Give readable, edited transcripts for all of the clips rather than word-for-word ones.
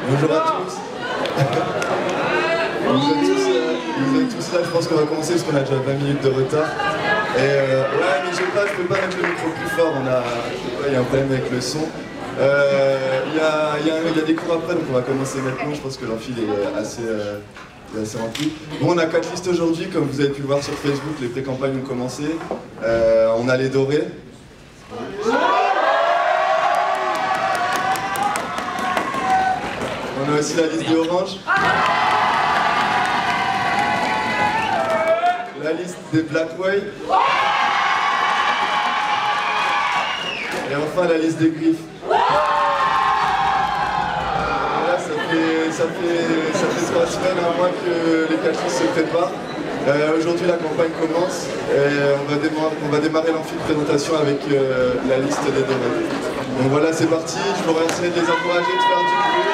Bonjour à tous. Vous êtes tous là, je pense qu'on va commencer parce qu'on a déjà 20 minutes de retard. Et ouais, mais je peux pas mettre le micro plus fort, il y a un problème avec le son. Il y a des cours après, donc on va commencer maintenant. Je pense que l'amphi est assez rempli. Bon, on a 4 listes aujourd'hui, comme vous avez pu le voir sur Facebook, les pré-campagnes ont commencé. On a les dorés. On a aussi la liste des oranges. La liste des black whale. Et enfin la liste des griffes. Là, ça fait 3 semaines, un mois que les 4 listes se préparent. Aujourd'hui la campagne commence et on va démarrer l'amphi de présentation avec la liste des dorés. Donc voilà, c'est parti, je vous remercie de les encourager, de faire du bruit.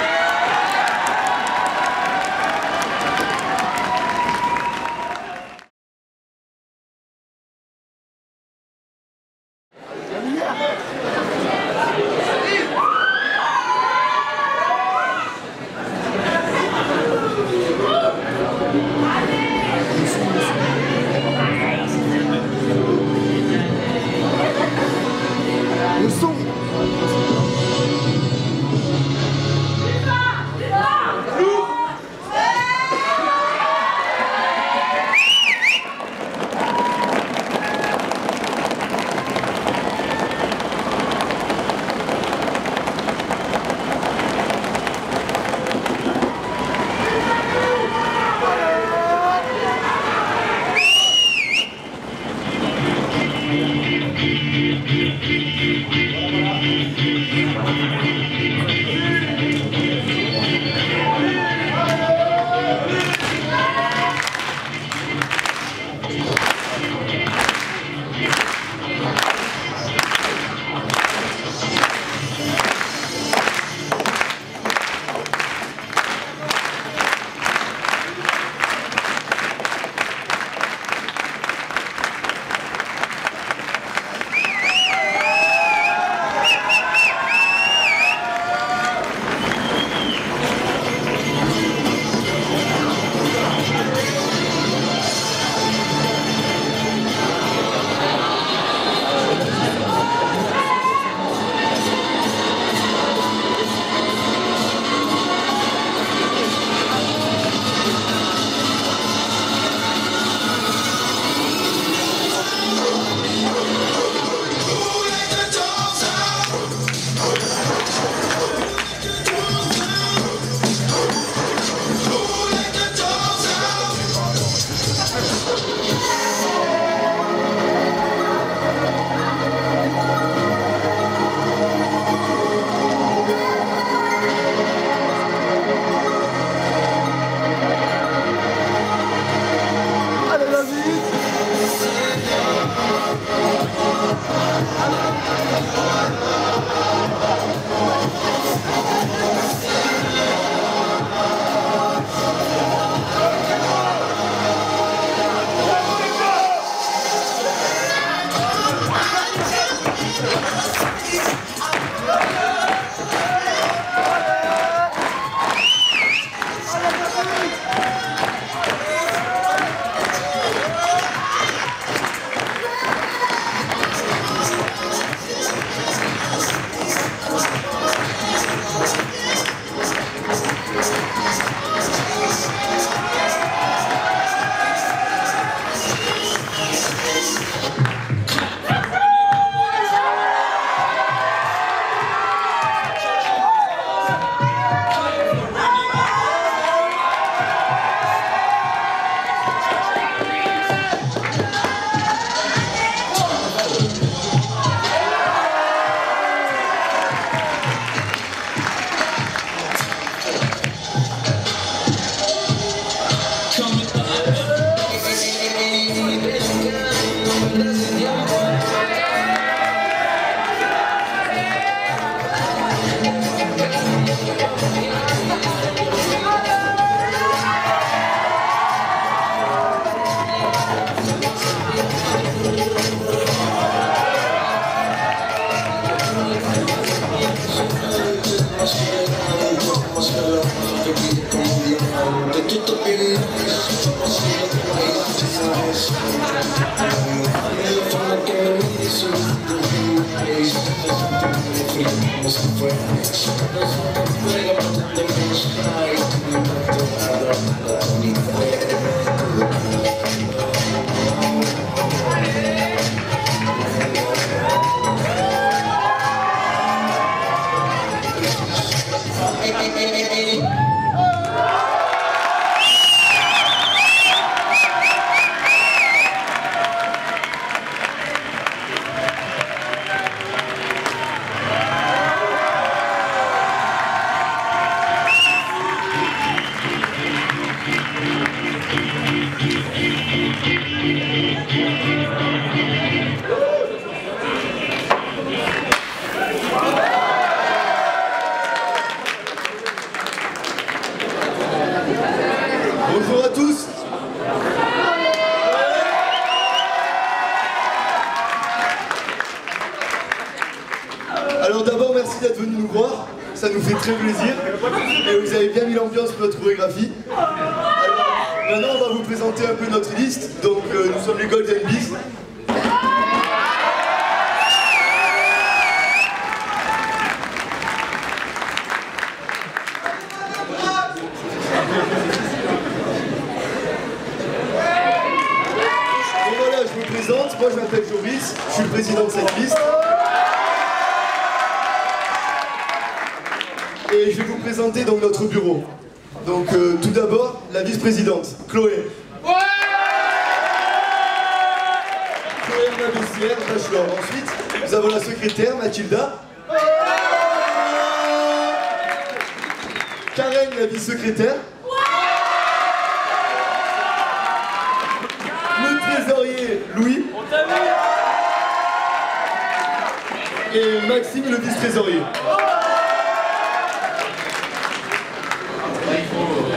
Bonjour à tous. Alors d'abord, merci d'être venu nous voir, ça nous fait très plaisir. Et vous avez bien mis l'ambiance pour notre chorégraphie. Alors, maintenant, on va vous présenter un peu notre liste. Donc, nous sommes les Golden Bees. Moi je m'appelle Joris, je suis le président de cette liste. Et je vais vous présenter donc notre bureau. Donc tout d'abord, la vice-présidente, Chloé. Ouais, Chloé Mabessière, bachelor. Ensuite, nous avons la secrétaire, Mathilda. Karen, la vice-secrétaire. Le trésorier, Louis. Et Maxime, le vice-trésorier.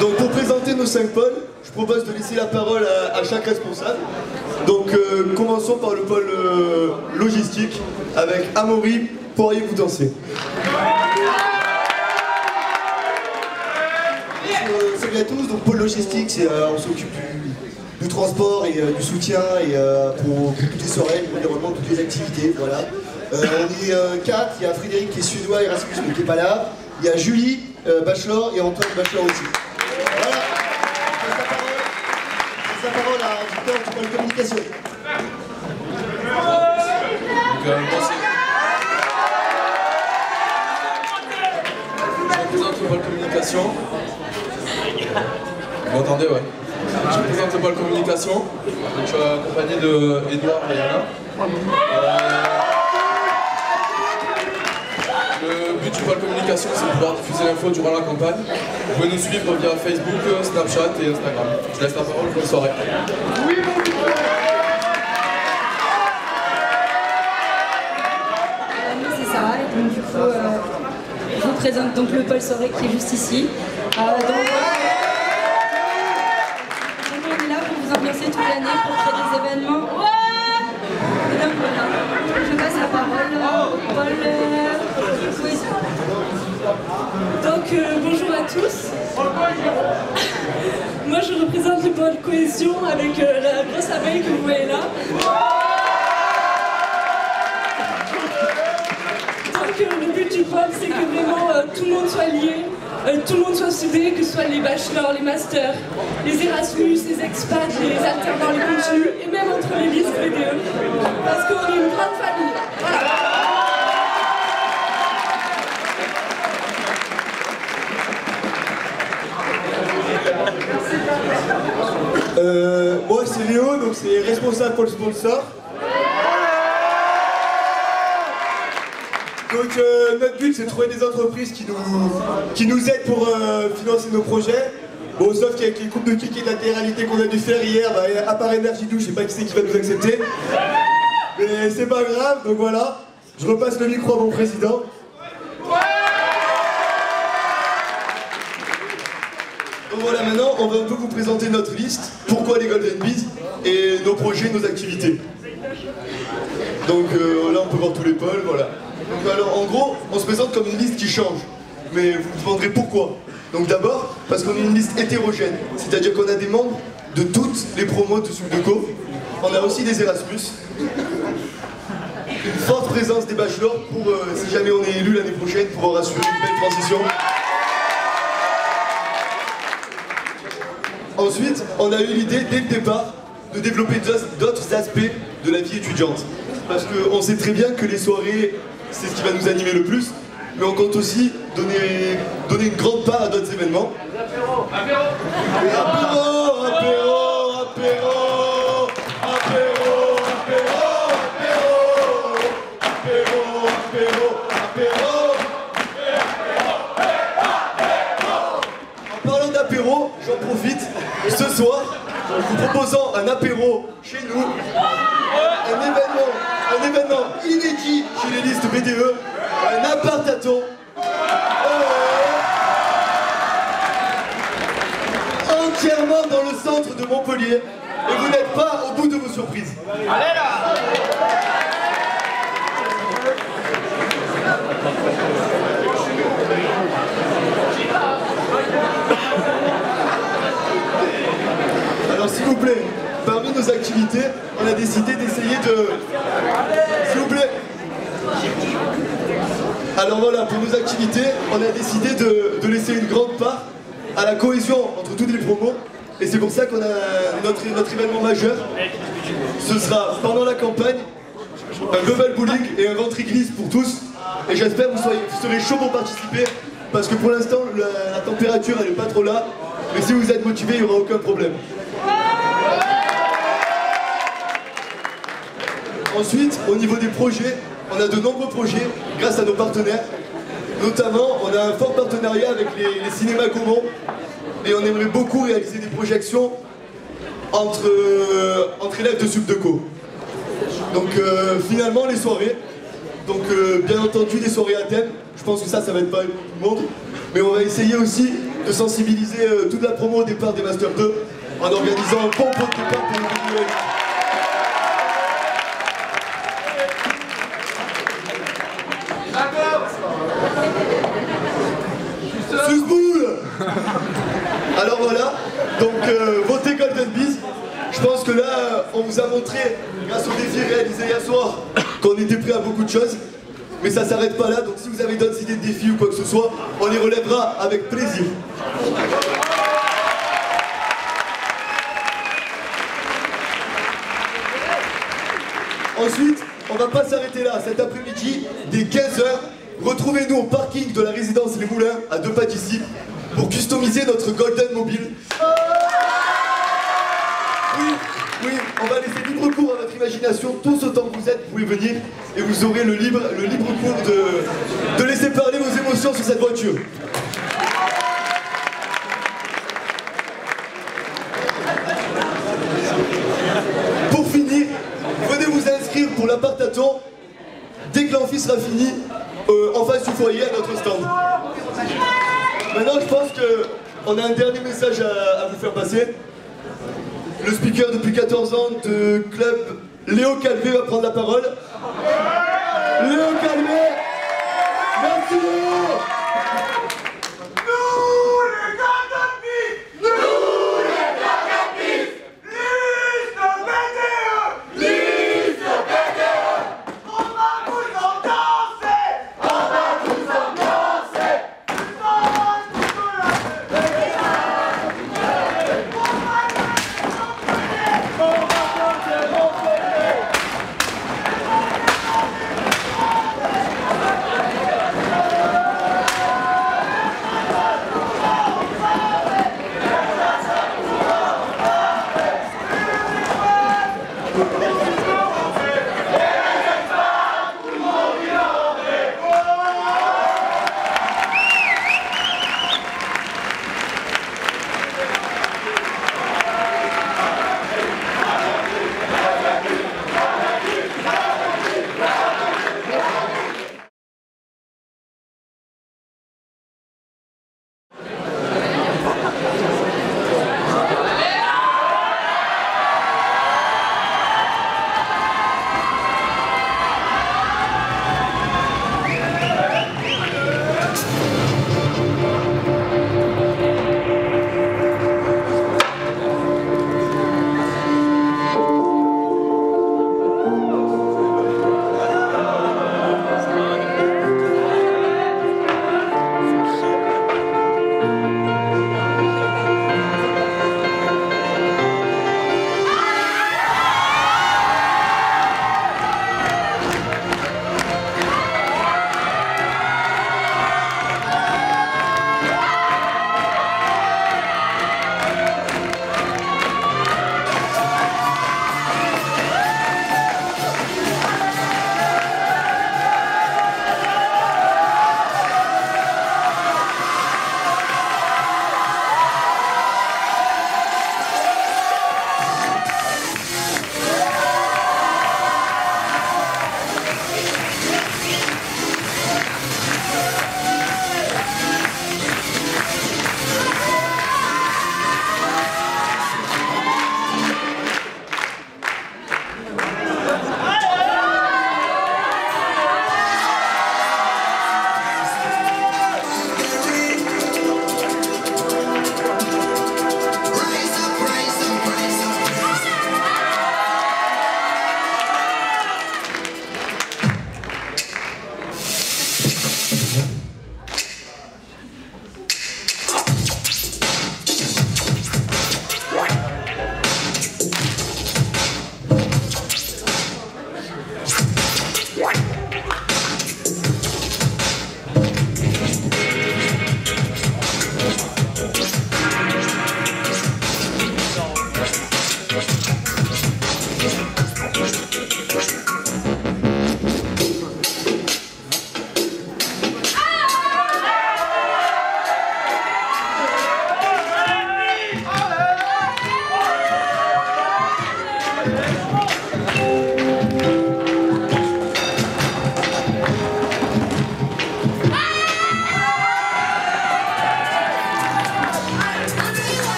Donc pour présenter nos 5 pôles, je propose de laisser la parole à chaque responsable. Donc commençons par le pôle logistique avec Amaury, pourriez vous danser. Salut à tous, donc pôle logistique, c'est on s'occupe du transport et du soutien et pour toutes les soirées, l'environnement, toutes les activités, voilà. On est 4, il y a Frédéric qui est suédois, Erasmus mais qui n'est pas là, il y a Julie, bachelor, et Antoine, bachelor aussi. Voilà, je passe la parole à Victor du pôle communication. Je représente le pôle communication. Vous m'entendez, ouais. Je représente le pôle communication. Je suis accompagné d'Edouard et Yana. Le but du pôle communication, c'est de pouvoir diffuser l'info durant la campagne. Vous pouvez nous suivre via Facebook, Snapchat et Instagram. Je laisse la parole, bonne soirée. Oui, c'est Sarah, et donc du coup, je vous présente donc le pôle soirée qui est juste ici. Donc, on est là pour vous ambiancer toute l'année, pour créer des événements. Et donc voilà, je passe la parole au pôle cohésion. Donc bonjour à tous. Moi je représente le pôle cohésion avec la grosse abeille que vous voyez là. Donc le but du pôle c'est que vraiment tout le monde soit lié, tout le monde soit soudé, que ce soit les bachelors, les masters, les Erasmus, les expats, les alternants, les continus et même entre les listes VDE. Parce qu'on est une grande famille. Voilà. Moi c'est Léo, donc c'est responsable pour le sponsor. Donc notre but c'est de trouver des entreprises qui nous aident pour financer nos projets. Bon, sauf qu'avec les coupes de clics et d'intégralité qu'on a dû faire hier, bah, à part Énergie Douche, je sais pas qui c'est qui va nous accepter. Mais c'est pas grave, donc voilà. Je repasse le micro à mon président. Donc voilà, maintenant on va un peu vous présenter notre liste, pourquoi les Golden Bees, et nos projets, nos activités. Donc là on peut voir tous les pôles, voilà. Donc alors en gros, on se présente comme une liste qui change, mais vous vous demanderez pourquoi. Donc d'abord, parce qu'on est une liste hétérogène, c'est-à-dire qu'on a des membres de toutes les promos de Sucdeco, on a aussi des Erasmus. une forte présence des bachelors pour, si jamais on est élu l'année prochaine, pouvoir assurer une belle transition. Ensuite, on a eu l'idée dès le départ de développer d'autres aspects de la vie étudiante. Parce qu'on sait très bien que les soirées, c'est ce qui va nous animer le plus, mais on compte aussi donner une grande part à d'autres événements. Apéro, apéro, apéro, apéro, apéro, apéro, apéro, apéro, apéro. En parlant d'apéro, j'en profite ce soir en vous proposant un apéro chez nous, un événement inédit chez les listes BDE, un appart-à-thon. Entièrement dans le centre de Montpellier, et vous n'êtes pas au bout de vos surprises. Allez là! Alors s'il vous plaît, parmi nos activités, on a décidé d'essayer de... S'il vous plaît. Alors voilà, pour nos activités, on a décidé de laisser une grande part à la cohésion entre toutes les promos. Et c'est pour ça qu'on a notre événement majeur. Ce sera pendant la campagne, un global bowling et un ventre glisse pour tous. Et j'espère que vous serez chaud pour participer. Parce que pour l'instant, la température elle n'est pas trop là. Mais si vous êtes motivé, il n'y aura aucun problème. Ensuite, au niveau des projets, on a de nombreux projets grâce à nos partenaires. Notamment, on a un fort partenariat avec les cinémas Gaumont. Et on aimerait beaucoup réaliser des projections entre élèves de Subdeco. Donc finalement, les soirées. Donc bien entendu, des soirées à thème. Je pense que ça va être pas tout le monde. Mais on va essayer aussi de sensibiliser toute la promo au départ des Master 2 en organisant un bon pot de départ pour les vidéos. Alors voilà, donc votez Golden Bees. Je pense que là, on vous a montré, grâce au défi réalisé hier soir, qu'on était prêt à beaucoup de choses. Mais ça s'arrête pas là, donc si vous avez d'autres idées de défis ou quoi que ce soit, on les relèvera avec plaisir. Ensuite, on va pas s'arrêter là. Cet après-midi, dès 15h, retrouvez-nous au parking de la résidence Les Moulins, à 2 pas d'ici, pour customiser notre Golden Mobile. Oui, on va laisser libre cours à votre imagination, tous autant que vous êtes, vous pouvez venir et vous aurez le libre cours de laisser parler vos émotions sur cette voiture. Pour finir, venez vous inscrire pour l'appart-à-thon dès que l'amphi sera fini, en face du foyer à notre stand. Maintenant, je pense qu'on a un dernier message à vous faire passer. Le speaker depuis 14 ans de club Léo Calvé va prendre la parole. Léo Calvé, merci Léo. Nous les Golden Bees, nous les Golden Bees, liste BDE, on va vous en danser, on va vous en danser,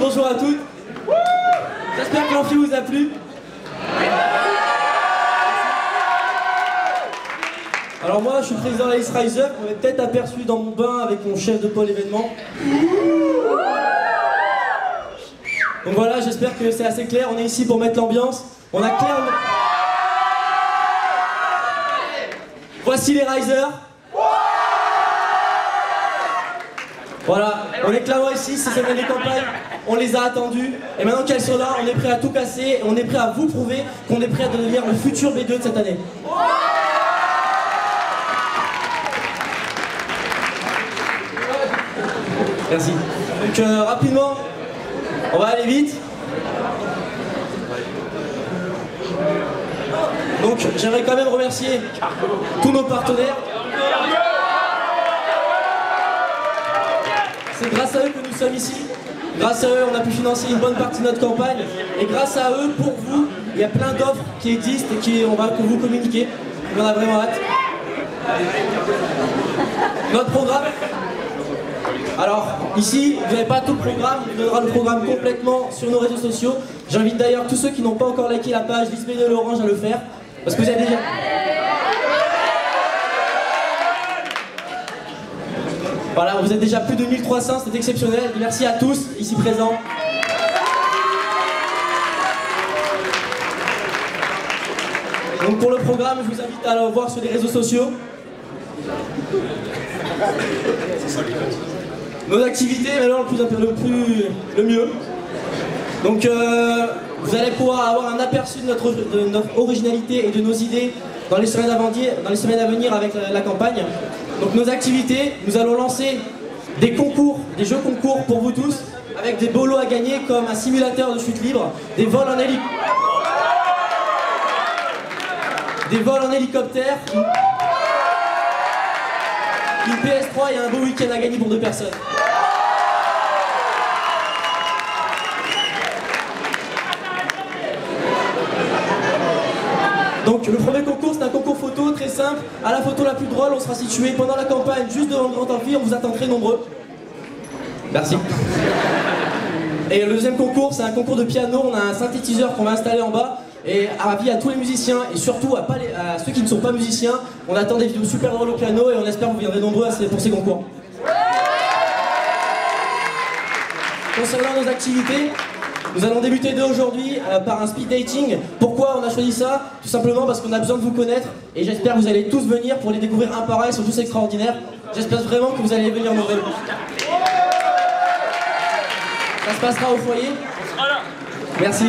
bonjour à toutes. J'espère que l'amphi vous a plu. Alors moi, je suis le président de l'Ice Rise Up. Vous m'avez peut-être aperçu dans mon bain avec mon chef de pôle événement. Donc voilà, j'espère que c'est assez clair. On est ici pour mettre l'ambiance. On a clairement... Voici les Risers. Voilà, on est clairement ici, ces semaines de campagne, on les a attendus. Et maintenant qu'elles sont là, on est prêt à tout casser. Et on est prêt à vous prouver qu'on est prêt à devenir le futur B2 de cette année. Merci. Donc rapidement, on va aller vite. Donc j'aimerais quand même remercier tous nos partenaires. C'est grâce à eux que nous sommes ici. Grâce à eux, on a pu financer une bonne partie de notre campagne. Et grâce à eux, pour vous, il y a plein d'offres qui existent et qu'on va vous communiquer. On en a vraiment hâte. Notre programme. Alors, ici, vous n'avez pas tout le programme. On donnera le programme complètement sur nos réseaux sociaux. J'invite d'ailleurs tous ceux qui n'ont pas encore liké la page Lisbeth de l'Orange à le faire. Parce que vous avez déjà... Voilà, vous êtes déjà plus de 1300, c'est exceptionnel. Merci à tous ici présents. Donc pour le programme, je vous invite à le voir sur les réseaux sociaux. Nos activités, maintenant le mieux. Donc vous allez pouvoir avoir un aperçu de notre originalité et de nos idées dans les semaines à venir avec la campagne. Donc nos activités, nous allons lancer des concours, des jeux concours pour vous tous, avec des beaux lots à gagner comme un simulateur de chute libre, des vols en hélicoptère, une PS3 et un beau week-end à gagner pour 2 personnes. Donc le premier concours, c'est un concours photo très simple. À la photo la plus drôle, on sera situé pendant la campagne juste devant le grand amphi, on vous attend très nombreux. Merci. Et le deuxième concours, c'est un concours de piano. On a un synthétiseur qu'on va installer en bas. Et avis à tous les musiciens et surtout à ceux qui ne sont pas musiciens, on attend des vidéos super drôles au piano et on espère que vous viendrez nombreux pour ces concours. Concernant nos activités, nous allons débuter dès aujourd'hui par un speed dating. Pourquoi on a choisi ça? Tout simplement parce qu'on a besoin de vous connaître et j'espère que vous allez tous venir pour les découvrir un par un, ils sont tous extraordinaires. J'espère vraiment que vous allez venir nombreux. Ça se passera au foyer. Merci.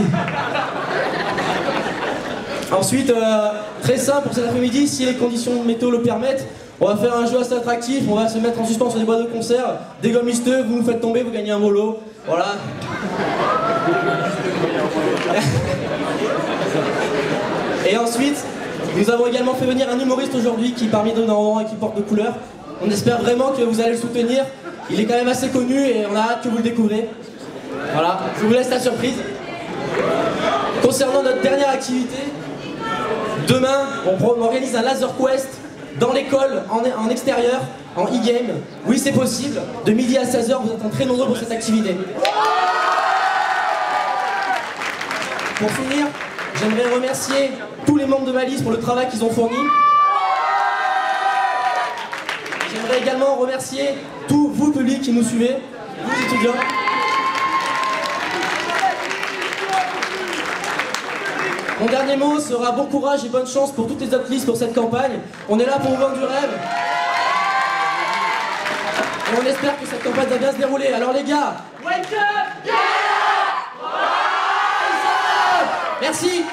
Ensuite, très simple pour cet après-midi, si les conditions météo le permettent, on va faire un jeu assez attractif, on va se mettre en suspens sur des boîtes de concert, des gommes misteux, vous nous faites tomber, vous gagnez un bolo. Voilà. Et ensuite, nous avons également fait venir un humoriste aujourd'hui qui parmi nous en et qui porte de couleurs. On espère vraiment que vous allez le soutenir. Il est quand même assez connu et on a hâte que vous le découvrez. Voilà, je vous laisse la surprise. Concernant notre dernière activité, demain, on organise un laser quest dans l'école, en extérieur, en e-game. Oui, c'est possible. De midi à 16h, vous êtes très nombreux pour cette activité. Pour finir, j'aimerais remercier tous les membres de ma liste pour le travail qu'ils ont fourni. J'aimerais également remercier tous vous, publics, qui nous suivez, vous, étudiants. Mon dernier mot sera bon courage et bonne chance pour toutes les autres listes pour cette campagne. On est là pour vous vendre du rêve. Et on espère que cette campagne va bien se dérouler. Alors les gars, wake up, get up, rise up. Merci.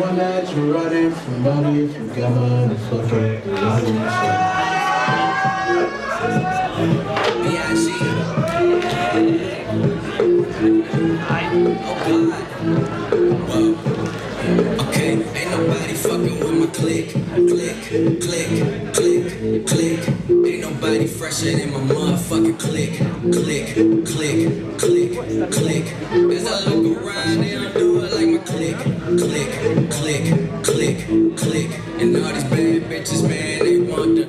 One that you're running from body, from government, and fucking Okay, ain't nobody fucking with my click, click, click, click, click. Ain't nobody fresher than my motherfucking click, click, click, click, click. As I look around, they don't do it like my click, click, click, click, click. And all these bad bitches, man, they want the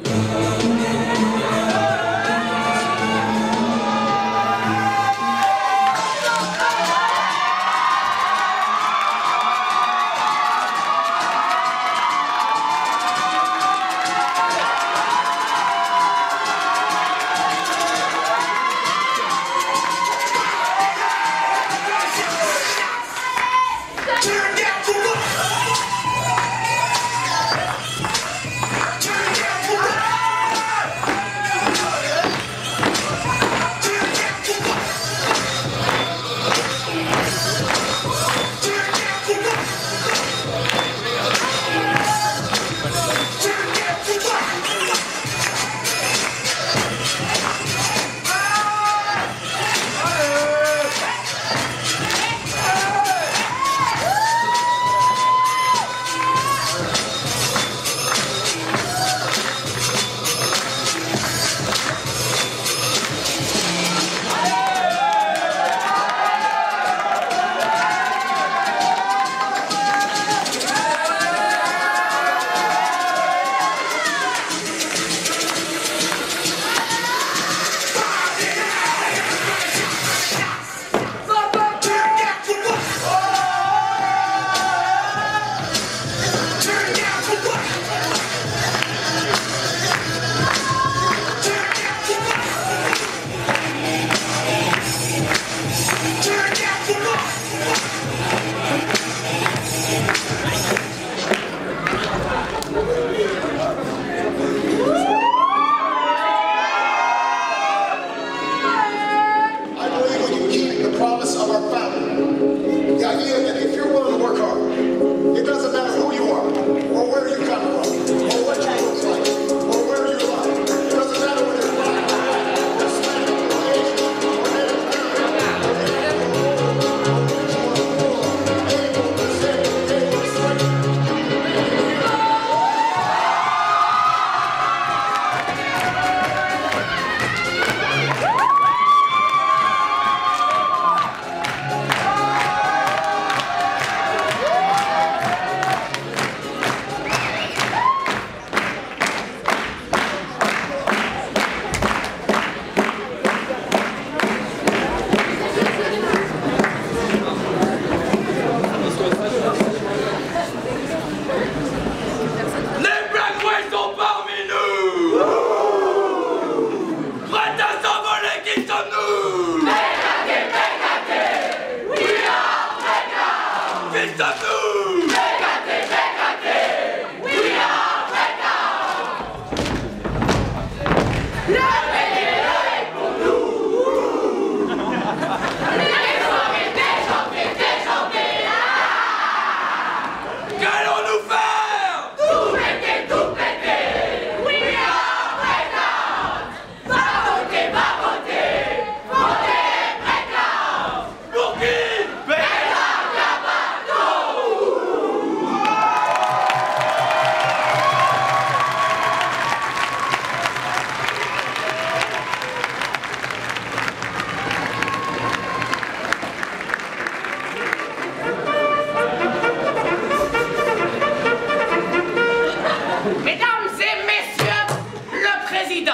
Mesdames et messieurs, le président.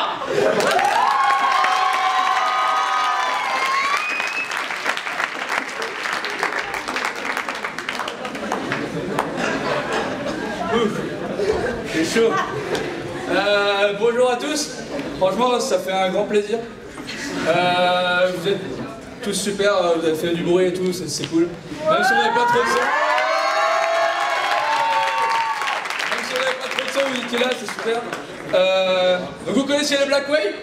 C'est chaud. Bonjour à tous. Franchement, ça fait un grand plaisir. Vous êtes tous super, vous avez fait du bruit et tout, c'est cool. Même si on n'avait pas trop de son. Même si on n'avait pas trop de son, vous étiez là, c'est super. Donc vous connaissez les Black Wave?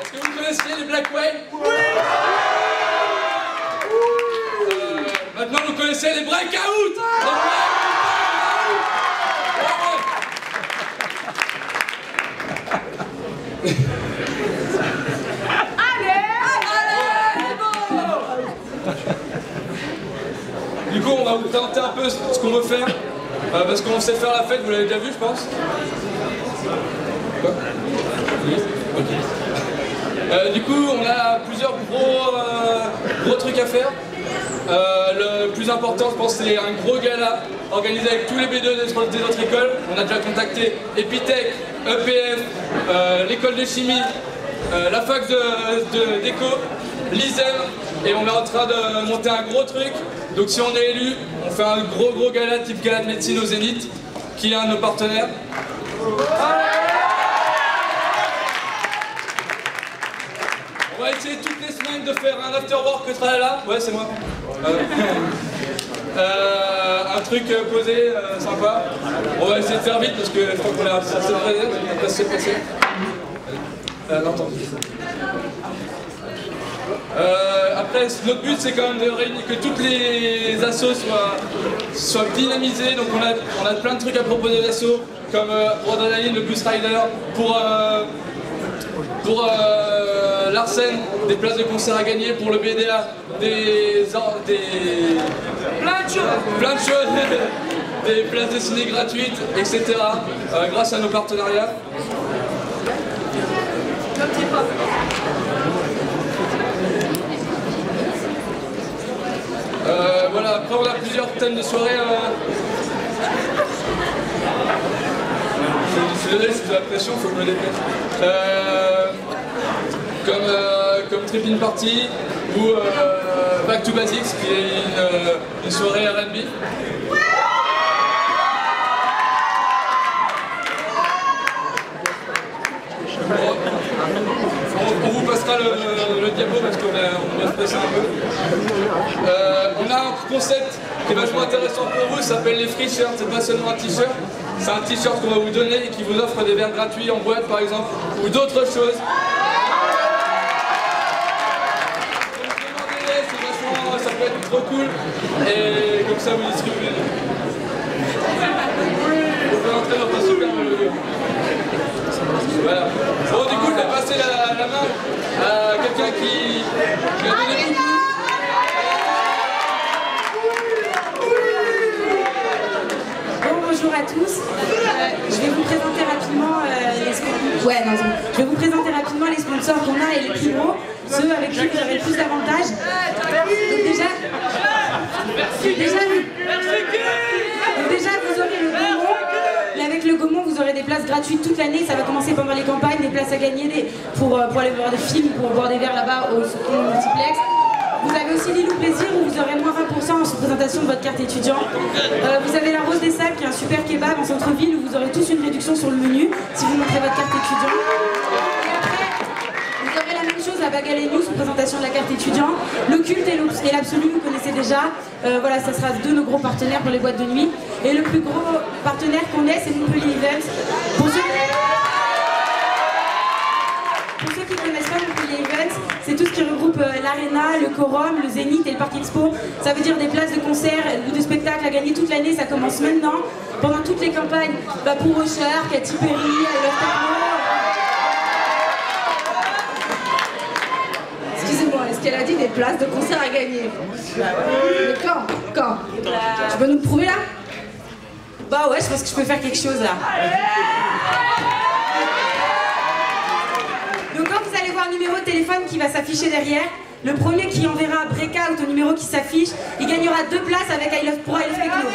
Est-ce que vous connaissiez les Black Wave? Maintenant vous connaissez les Breakout. Du coup, on va vous présenter un peu ce qu'on veut faire, parce qu'on sait faire la fête, vous l'avez déjà vu, je pense. Quoi? Oui. Okay. Du coup, on a plusieurs gros trucs à faire. Le plus important, je pense, c'est un gros gala organisé avec tous les B2 des autres écoles. On a déjà contacté Epitech, EPF, l'école de chimie, la fac d'éco, l'ISEM, et on est en train de monter un gros truc. Donc si on est élu, on fait un gros gala type gala de médecine au Zénith, qui est un de nos partenaires. On va essayer toutes les semaines de faire un afterwork tralala. Ouais, c'est moi. Un truc posé, sympa. On va essayer de faire vite parce que je crois qu'on a assez de réserve, on a presque passé. Après, notre but c'est quand même de réunir, que toutes les assos soient dynamisées. Donc on a plein de trucs à proposer aux assos, comme pour Adrenaline, le Bus Rider, pour l'Arsène, des places de concert à gagner, pour le BDA, plein de choses, des places de ciné gratuites, etc. Grâce à nos partenariats. Voilà, après on a plusieurs thèmes de soirée. Je suis désolé, c'est de la pression, il faut que je me dépêche. Comme Tripping Party ou Back to Basics, qui est une soirée R&B. On vous passera le diapo parce qu'on va se presser un peu. On a un concept qui est vachement intéressant pour vous, ça s'appelle les free shirts. C'est pas seulement un t-shirt, c'est un t-shirt qu'on va vous donner et qui vous offre des verres gratuits en boîte par exemple, ou d'autres choses. Demandez-les, ça peut être trop cool et comme ça vous distribuez. Vous pouvez entrer dans un super logo. Voilà. Bon, du coup, je vais passer la main à quelqu'un qui a donné beaucoup. Bonjour à tous. Je vais vous présenter rapidement les sponsors qu'on a et les plus gros, ceux avec qui vous avez le plus d'avantages. Donc déjà, vous aurez le Gaumont. Et avec le Gaumont, vous aurez des places gratuites toute l'année. Ça va commencer pendant les campagnes, des places à gagner pour aller voir des films, pour boire des verres là-bas au multiplex. Vous avez aussi Lilou Plaisir où vous aurez moins 20% en sous-présentation de votre carte étudiant. Vous avez la Rose des Sables qui est un super kebab en centre-ville où vous aurez tous une réduction sur le menu si vous montrez votre carte étudiant. Et après, vous aurez la même chose à Bagalénou sous présentation de la carte étudiant. L'Occulte et l'Absolu, vous connaissez déjà. Voilà, ça sera deux de nos gros partenaires pour les boîtes de nuit. Et le plus gros partenaire qu'on ait, c'est Montpellier Events. Pour ceux qui ne connaissent pas Montpellier Events, c'est tout ce qui regroupe l'Arena, le Quorum, le Zénith et le Parc Expo. Ça veut dire des places de concert ou de spectacles à gagner toute l'année. Ça commence maintenant, pendant toutes les campagnes. Pour Rocher, Katy Perry, Love Techno. Excusez-moi, est-ce qu'elle a dit des places de concert à gagner? Mais quand Tu peux nous le prouver là? Bah ouais, je pense que je peux faire quelque chose là. Donc quand vous allez voir le numéro de téléphone qui va s'afficher derrière, le premier qui enverra un breakout au numéro qui s'affiche, il gagnera 2 places avec I Love Techno.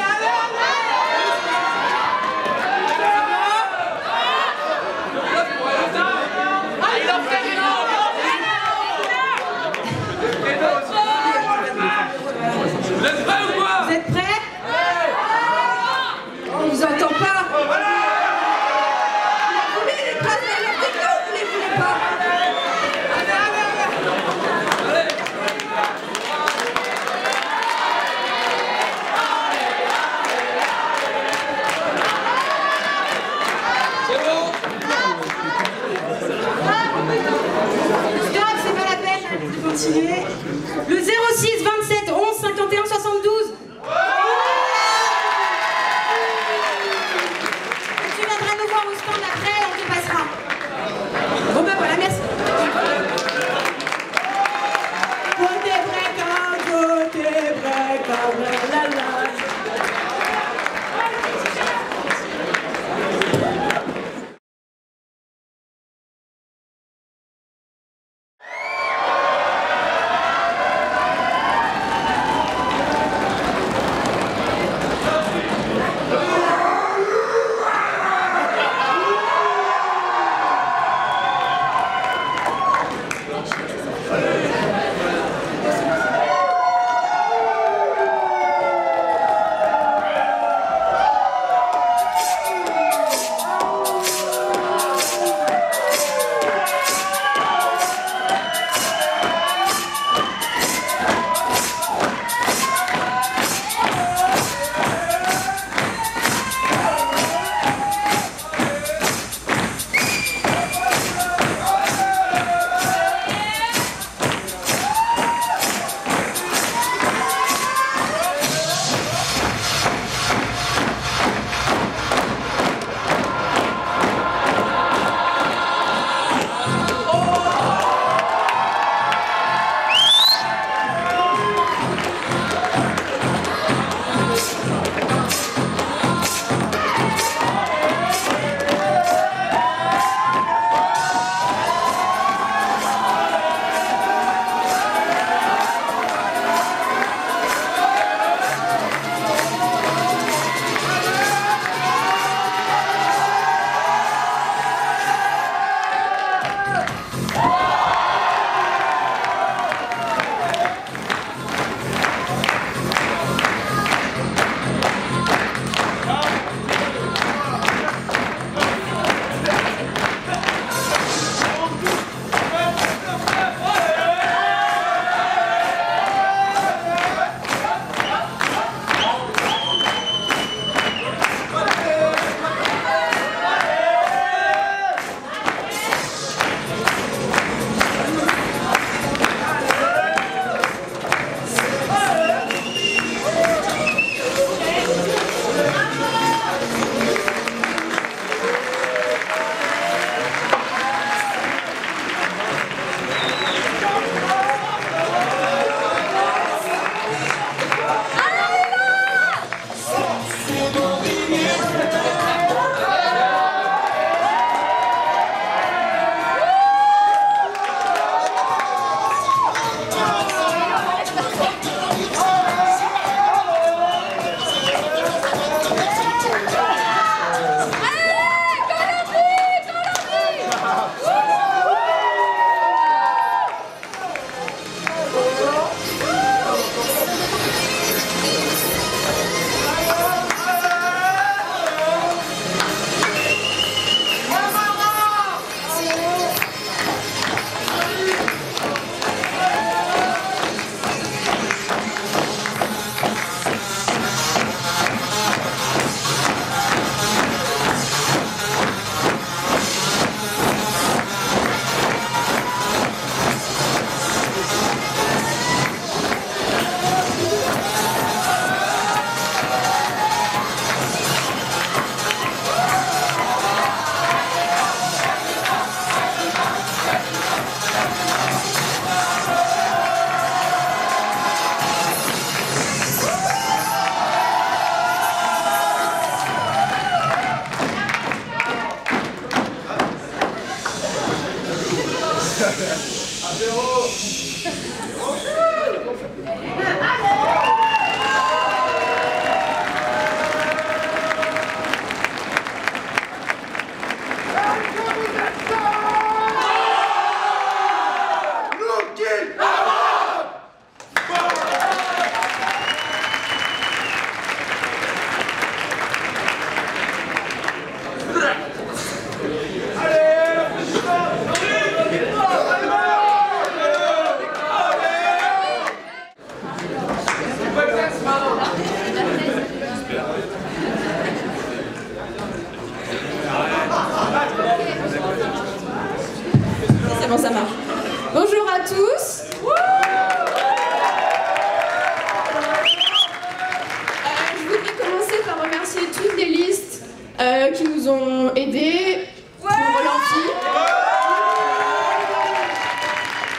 ont aidés pour l'amphi.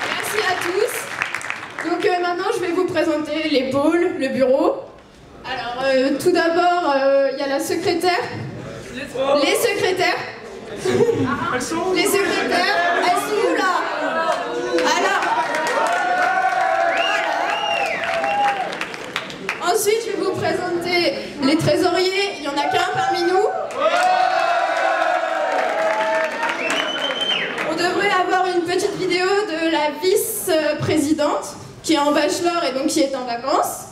Merci à tous. Donc maintenant, je vais vous présenter les pôles, le bureau. Alors, tout d'abord, il y a la secrétaire. Les secrétaires. Les secrétaires, elles sont où là? Alors, voilà. Ensuite, je vais vous présenter les trésoriers. Il n'y en a qu'un parmi nous. On devrait avoir une petite vidéo de la vice-présidente qui est en bachelor et donc qui est en vacances.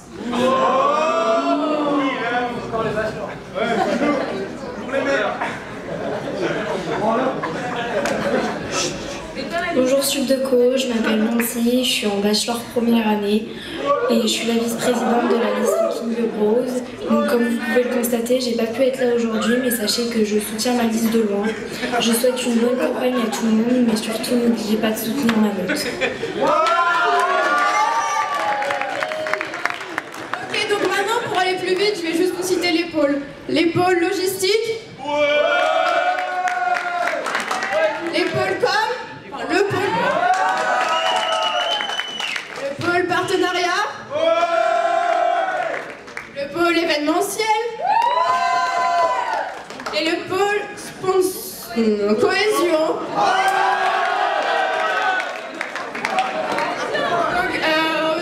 Bonjour Subdeco, je m'appelle Nancy, je suis en bachelor première année et je suis la vice-présidente de la liste King Rose. Donc comme vous pouvez le constater, j'ai pas pu être là aujourd'hui, mais sachez que je soutiens ma liste de loin. Je souhaite une bonne campagne à tout le monde, mais surtout n'oubliez pas de soutenir ma meute. Ok, donc maintenant pour aller plus vite, je vais juste vous citer les pôles. Les pôles logistiques. Les pôles com. Enfin, le pôle partenariat, le pôle événementiel et le pôle cohésion.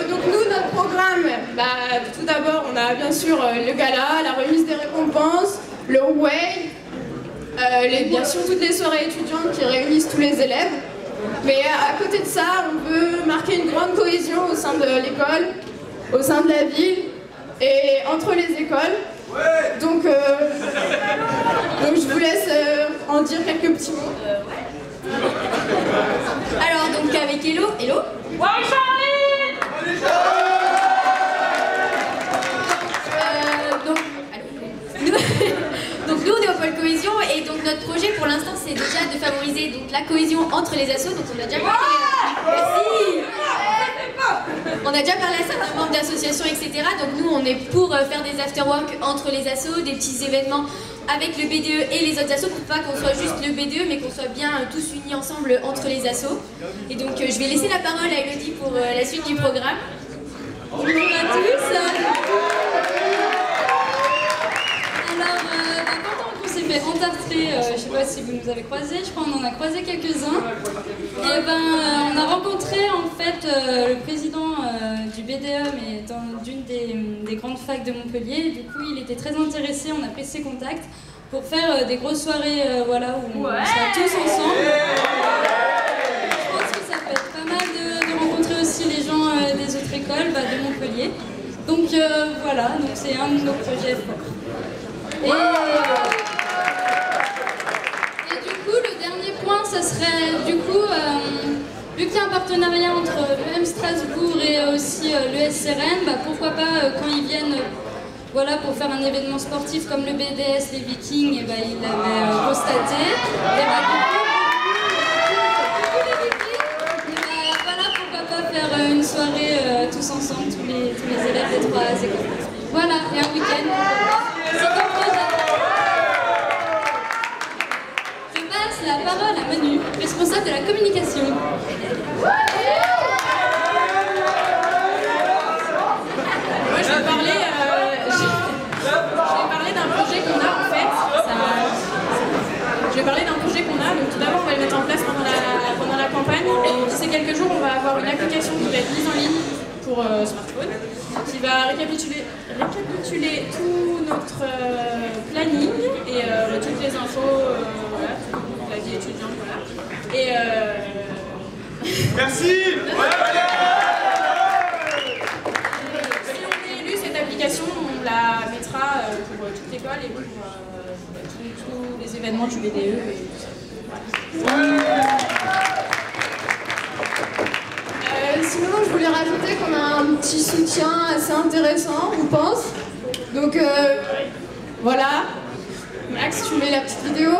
Donc nous, notre programme, tout d'abord on a bien sûr le gala, la remise des récompenses, le way, bien sûr toutes les soirées étudiantes qui réunissent tous les élèves. Mais à côté de ça, on veut marquer une grande cohésion au sein de l'école, au sein de la ville et entre les écoles. Donc je vous laisse en dire quelques petits mots. Alors donc avec Hello. Donc nous on est au pôle cohésion et donc notre projet pour l'instant c'est déjà de favoriser donc la cohésion entre les assos. Donc on a déjà parlé. Merci. On a déjà parlé à certains membres d'associations, etc. Donc nous on est pour faire des afterwork entre les assos, des petits événements avec le BDE et les autres assos pour pas qu'on soit juste le BDE mais qu'on soit bien tous unis ensemble entre les assos. Et donc je vais laisser la parole à Elodie pour la suite du programme. Bonjour à tous. Fait entartrer, je sais pas si vous nous avez croisés, je crois qu'on en a croisé quelques-uns. Et on a rencontré en fait le président du BDE, mais dans d'une des grandes facs de Montpellier. Du coup, il était très intéressé, on a pris ses contacts pour faire des grosses soirées voilà, où on sera tous ensemble. Je pense que ça peut être pas mal de rencontrer aussi les gens des autres écoles de Montpellier. Donc voilà, donc c'est un de nos projets forts. Et du coup, le dernier point, ça serait du coup, vu qu'il y a un partenariat entre l'EM Strasbourg et aussi l'ESRN, pourquoi pas quand ils viennent voilà, pour faire un événement sportif comme le BDS, les Vikings, ils l'avaient constaté. Voilà, pourquoi pas faire une soirée tous ensemble, tous les élèves des trois écoles. Voilà, et un week-end. C'est comme projet. Je passe la parole à Manu, responsable de la communication. Moi, je vais parler d'un projet qu'on a en fait. Je vais parler d'un projet qu'on a. Donc tout d'abord, on va le mettre en place pendant la campagne. D'ici quelques jours, on va avoir une application qui va être mise en ligne pour smartphone, qui va récapituler tout notre planning et toutes les infos, voilà, toute la vie étudiante, voilà. Et merci. Si on est élu, cette application, on la mettra pour toute l'école et pour tous les événements du BDE et tout ça. Sinon, je voulais rajouter qu'on a un petit soutien assez intéressant, on pense. Donc voilà. Max, tu mets la petite vidéo.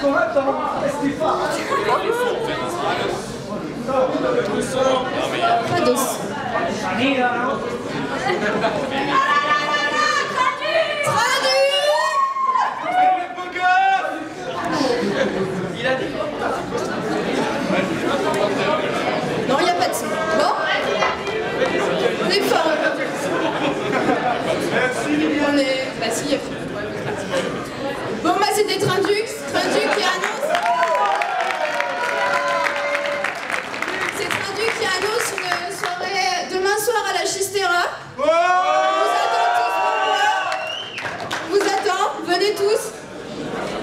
qu'on attend. Stéphane. Pas d'os. Il a dit. Non, il n'y a pas de son. Bon. On est fort. On est... Bah si, il y a... Bon, bah c'était Tradux qui annonce... C'est Tradux qui annonce une soirée demain soir à la Chistera. On vous attend tous pour voir. On vous attend, venez tous.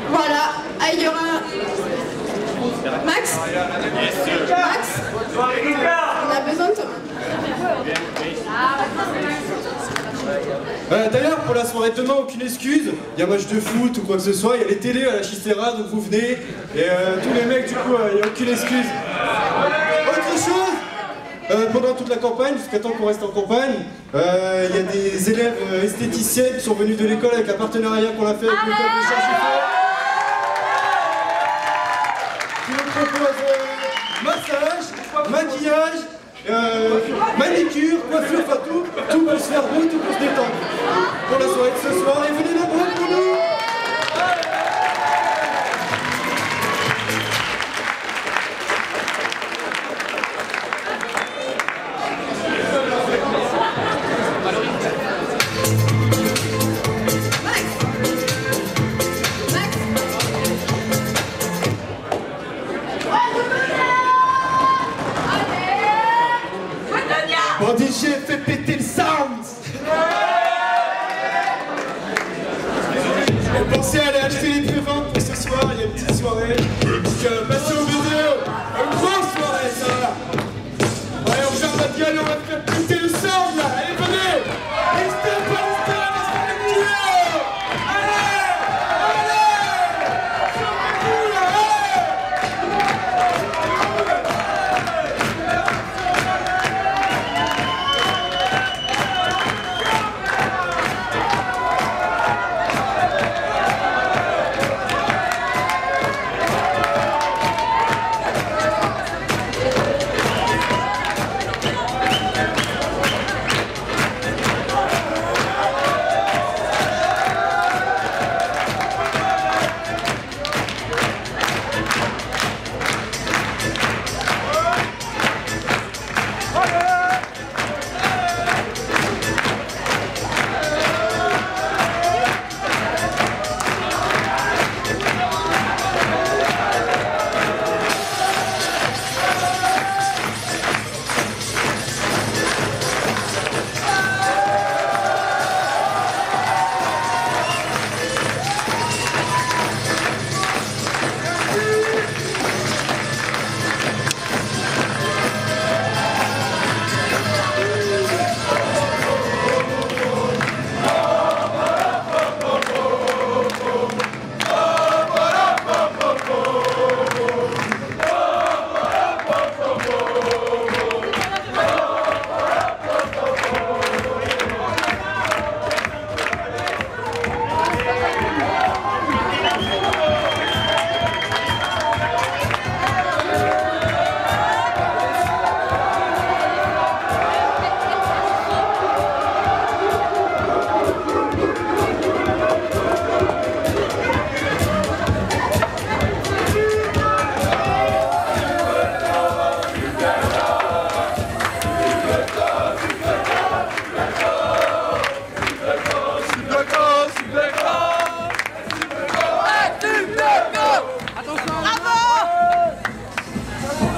Voilà, ah, il y aura... Max? Max? On a besoin de toi. D'ailleurs, pour la soirée de demain, aucune excuse. Il y a match de foot ou quoi que ce soit. Il y a les télés à la Chistera, donc vous venez. Et tous les mecs, du coup, il n'y a aucune excuse. Autre chose, pendant toute la campagne, jusqu'à temps qu'on reste en campagne, il y a des élèves esthéticiennes qui sont venus de l'école avec un partenariat qu'on a fait avec l'école de Charles qui nous propose massage, maquillage, manicure, coiffure, enfin tout peut se faire beau, tout peut se détendre. Pour la soirée de ce soir, et venez nombreux pour nous. Bon DJ, fais péter le sound. Et pensez à aller acheter les préventes pour ce soir, il y a une petite soirée. Donc passez aux vidéos, une grosse soirée ça va. Allez, on ferme notre gueule, on va faire péter le sound là. Allez, venez. Restez pas, restez le duo. Allez, allez. Chantez-vous là,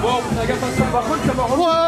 Bon, la gaffe à ça, par contre, ça va remonter.